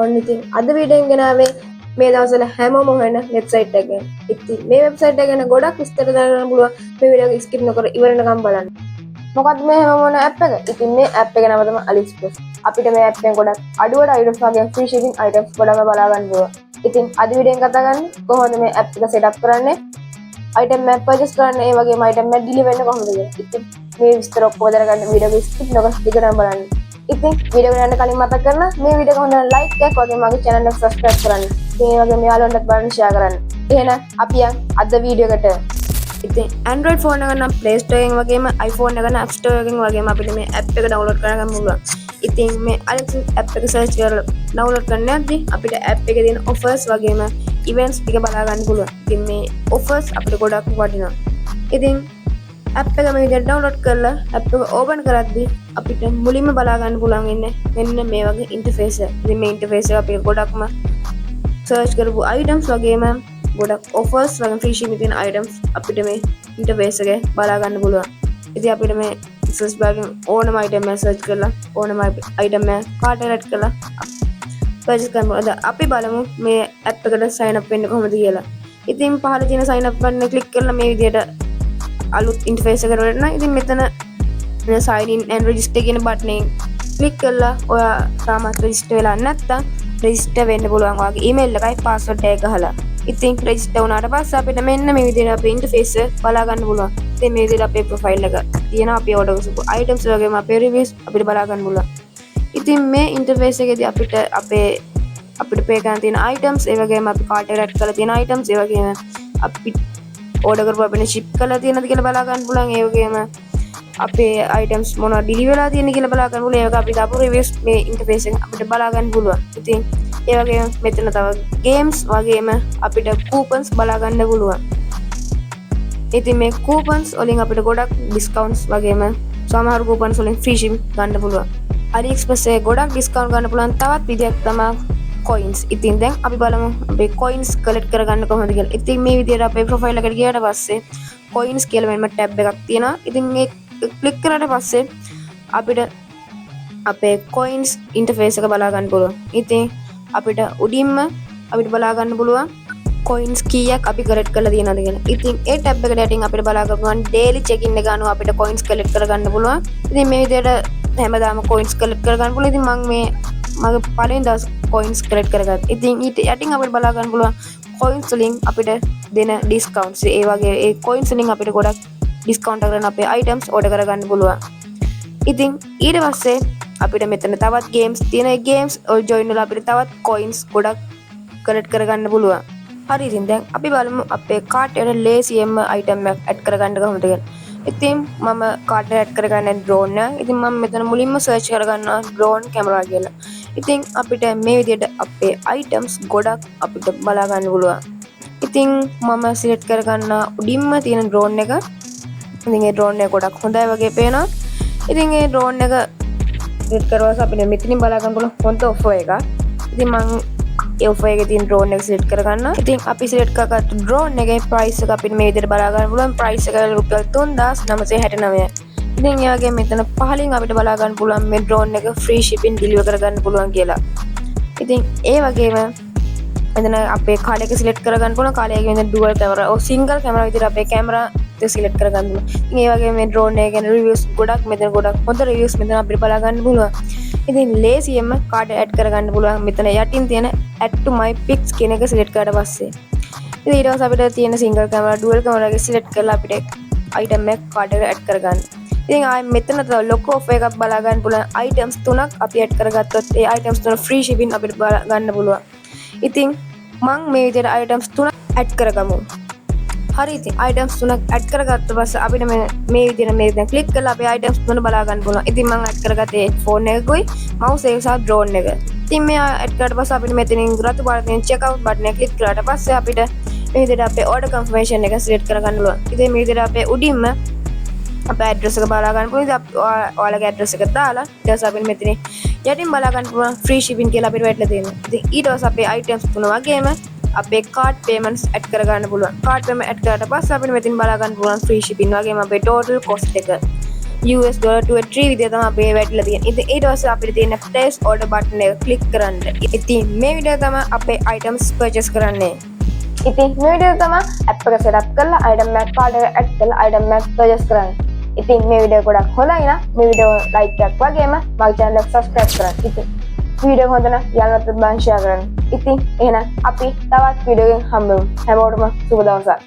ඔන්න ඉතින් අද වීඩියෝ එකෙන් ගෙනාවේ මේ දවස්වල හැමෝම හොයන වෙබ්සයිට් එක ගැන. ඉතින් මේ වෙබ්සයිට් එක ගැන ගොඩක් විස්තර දැනගන්න පුළුවන් මේ වීඩියෝ එක ස්කිප් නොකර ඉවර වෙනකම් බලන්න. මොකක්ද මේ හැමෝම හොයන ඇප් එක? ඉතින් මේ ඇප් එක නම තමයි AliExpress. අපිට මේ ඇප් එකෙන් ගොඩක් අඩුවට items වගේ free shipping items ගොඩක් බලා ගන්න පුළුවන්. ඉතින් අද වීඩියෝ එකෙන් කතා කරන්නේ කොහොමද මේ ඇප් එක setup කරන්නේ, item map purchase කරන්න, ඒ වගේම item map deliver වෙන්න කොහොමද කියලා. ඉතින් මේ විස්තර ඔක්කොම දැනගන්න වීඩියෝ එක ස්කිප් නොකර දිගටම බලන්න. ඉතින් වීඩියෝ එක යන්න කලින් මතක් කරන්න මේ වීඩියෝ එක හොඳට ලයික් එකක් වගේ මගේ channel එක subscribe කරන්න. ඉතින් ඒ වගේම යාළුවන්ටත් බලන්න share කරන්න. එහෙනම් අපි යන් අද වීඩියෝ එකට. ඉතින් Android phone එක නම් Play Store එකෙන් වගේම iPhone එක නම් App Store එකෙන් වගේම අපිට මේ app එක download කරගන්න පුළුවන්. ඉතින් මේ AliExpress app එක search කරලා download කරන්න යද්දි අපිට app එකේ තියෙන offers වගේම events ටික බලා ගන්න පුළුවන්. ඉතින් මේ offers අපිට ගොඩක් වටිනවා. ඉතින් app එක මේ විදිහට download කරලා app එක open කරද්දී අපිට මුලින්ම බලා ගන්න පුළුවන් ඉන්නේ මෙන්න මේ වගේ interface එක. ඉතින් මේ interface එක අපිට ගොඩක්ම search කරපු items වගේම ගොඩක් offers වගේ free shipping තියෙන items අපිට මේ interface එකේ බලා ගන්න පුළුවන්. ඉතින් අපිට මේ search bar එකෙන් ඕනම item එක search කරලා ඕනම item එක cart එකට add කරලා purchase කරන්න පුළුවන්. අපි බලමු මේ app එකට sign up වෙන්න කොහොමද කියලා. ඉතින් පහළ තියෙන sign up button එක click කරලා මේ විදිහට අලුත් interface එකකට වටනවා. ඉතින් මෙතන sign in and register කියන button එකෙන් click කරලා ඔයා තාමත් register වෙලා නැත්නම් register වෙන්න පුළුවන්. ඔයාගේ email එකයි password එක ගහලා. ඉතින් register වුණාට පස්සේ අපිට මෙන්න මේ විදිහට අපේ interface එක බලා ගන්න පුළුවන්. ඉතින් මේ විදිහට අපේ profile එක තියෙනවා. අපි order කරපු items වගේම අපේ reviews අපිට බලා ගන්න පුළුවන්. ඉතින් මේ interface එකේදී අපිට pay කරන්න තියෙන items, ඒ වගේම අපි cart එකට add කරලා තියෙන items, ඒ වගේම අපි order කරපු අපිට ship කරලා තියෙනවද කියලා බලා ගන්න පුළුවන්. ඒ වගේම අපේ items මොනවද deliver වෙලා තියෙන්නේ කියලා බලා ගන්න පුළුවන්. ඒ වගේ අපි දාපු reviews මේ interface එකෙන් අපිට බලා ගන්න පුළුවන්. ඉතින් ඒ වගේම මෙතන තව games වගේම අපිට coupons බලා ගන්න පුළුවන්. ඉතින් මේ coupons වලින් අපිට ගොඩක් discounts වගේම සමහර coupons වලින් free shipping ගන්න පුළුවන්. AliExpress එකේ ගොඩක් discount ගන්න පුළුවන් තවත් විදියක් තමයි coins. ඉතින් දැන් අපි බලමු අපේ coins collect කරගන්න කොහොමද කියලා. ඉතින් මේ විදියට අපේ profile එකට ගියාට පස්සේ coins කියලා මෙන්න tab එකක් තියෙනවා. ඉතින් මේ click කරාට පස්සේ අපිට අපේ coins interface එක බලා ගන්න පුළුවන්. ඉතින් අපිට උඩින්ම අපිට බලා ගන්න පුළුවන් coins කීයක් අපි collect කරලා තියෙනවද කියලා. ඉතින් ඒ tab එකට යටින් අපිට බලා ගන්න පුළුවන් daily check-in එක අනුව අපිට coins collect කරගන්න පුළුවන්. ඉතින් මේ විදියට හැමදාම coins collect කරගන්න පුළුවන්. ඉතින් මම මේ මගේ පළවෙනි දවස් coins collect කරගත්තා. ඉතින් ඊට යටින් අපිට බලා ගන්න පුළුවන් coins වලින් අපිට දෙන discounts. ඒ වගේ ඒ coins වලින් අපිට ගොඩක් discount කරන අපේ items order කරගන්න පුළුවන්. ඉතින් ඊට පස්සේ අපිට මෙතන තවත් games තියෙන. ඒ games වල join වෙලා අපිට තවත් coins ගොඩක් collect කරගන්න පුළුවන්. හරි, ඉතින් දැන් අපි බලමු අපේ cart එකට ලේසියෙන්ම item එකක් add කරගන්න කොහොමද කියලා. ඉතින් මම cart එකට add කරගන්න drone එක. ඉතින් මම මෙතන මුලින්ම search කරගන්නවා drone camera කියලා. ඉතින් අපිට මේ විදිහට අපේ items ගොඩක් අපිට බලා ගන්න පුළුවන්. ඉතින් මම select කරගන්න උඩින්ම තියෙන drone එක. ඉතින් ඒ drone එක ගොඩක් හොඳයි වගේ පේනවා. ඉතින් ඒ drone එක select කරවස අපිට මෙතනින් බලා ගන්න පුළුවන් හොඳ offer එකක්. ඉතින් මම ඒ offer එකේ තියෙන drone එක select කරගන්නවා. ඉතින් අපි select කරගත්ත drone එකේ price එක අපිට මේ විදිහට බලා ගන්න පුළුවන්. price එක රුපියල් 3969යි. ඉතින් ඒ වගේ මෙතන පහලින් අපිට බලා ගන්න පුළුවන් මේ drone එක free shipping deliver කරගන්න පුළුවන් කියලා. ඉතින් ඒ වගේම මෙතන අපේ කාලය එක select කරගන්න පුළුවන්. කාලය එකේ මෙතන dual camera or single camera විදිහට අපේ camera එක select කරගන්න පුළුවන්. ඉතින් ඒ වගේම මේ drone එක ගැන reviews ගොඩක් මෙතන ගොඩක් හොඳ reviews මෙතන අපිට බලා ගන්න පුළුවන්. ඉතින් ලේසියෙන්ම කාඩ් add කරගන්න පුළුවන්. මෙතන යටින් තියෙන add to my pics කියන එක select කරලා පස්සේ ඉතින් ඊට පස්සේ අපිට තියෙන single camera dual camera එක select කරලා අපිට item එක කාඩ් එකට add කරගන්න. ඉතින් ආයෙ මෙතන තව ලොකු offer එකක් බලා ගන්න පුළුවන්. items 3ක් අපි add කරගත්තොත් ඒ items 3 free shipping අපිට බලා ගන්න පුළුවන්. ඉතින් මම මේ විදිහට items 3ක් add කරගමු. හරි, ඉතින් items 3ක් add කරගත්ත පස්සේ අපිට මේ විදිහට මේ දැන් click කරලා අපේ items 3 බලා ගන්න පුළුවන්. ඉතින් මම add කරගත්තේ phone එකකුයි mouse එක සහ drone එක. ඉතින් මේ add කරලා පස්සේ අපිට මෙතනින් රතු පාට තියෙන check out button එක click කරාට පස්සේ අපිට මේ විදිහට අපේ order confirmation එක select කරගන්න පුළුවන්. ඉතින් මේ විදිහට අපේ උඩින්ම අපේ address එක බලා ගන්න පුළුවන්. ඉතින් ඔයාලගේ address එක දාලා ඊට පස්සේ අපිට මෙතන යටින් බලා ගන්න පුළුවන් free shipping කියලා අපිට වැටලා තියෙනවා. ඉතින් ඊට පස්සේ අපේ items 3 වගේම අපේ card payments add කරගන්න පුළුවන්. card payment add කරාට පස්සේ අපිට මෙතන බලා ගන්න පුළුවන් free shipping වගේම අපේ total cost එක. $23 විදිහට තමයි අපේ වැටිලා තියෙන්නේ. ඉතින් ඊට පස්සේ අපිට තියෙන place order button එක click කරන්න. ඉතින් මේ විදිහට තමයි අපේ items purchase කරන්නේ. ඉතින් මේ විදිහට තමයි app එක set up කරලා item map card එක add කරලා item map purchase කරන්නේ. ඉතින් මේ වීඩියෝ ගොඩක් හොඳයි නම් මේ වීඩියෝ like එකක් වගේම මගේ channel එක subscribe කරන්න. ඉතින් වීඩියෝ හොඳ නම් යාළුවන්ට බං share කරන්න. ඉතින් එහෙනම් අපි තවත් වීඩියෝ එකකින් හම්බෙමු. හැමෝටම සුබ දවසක්.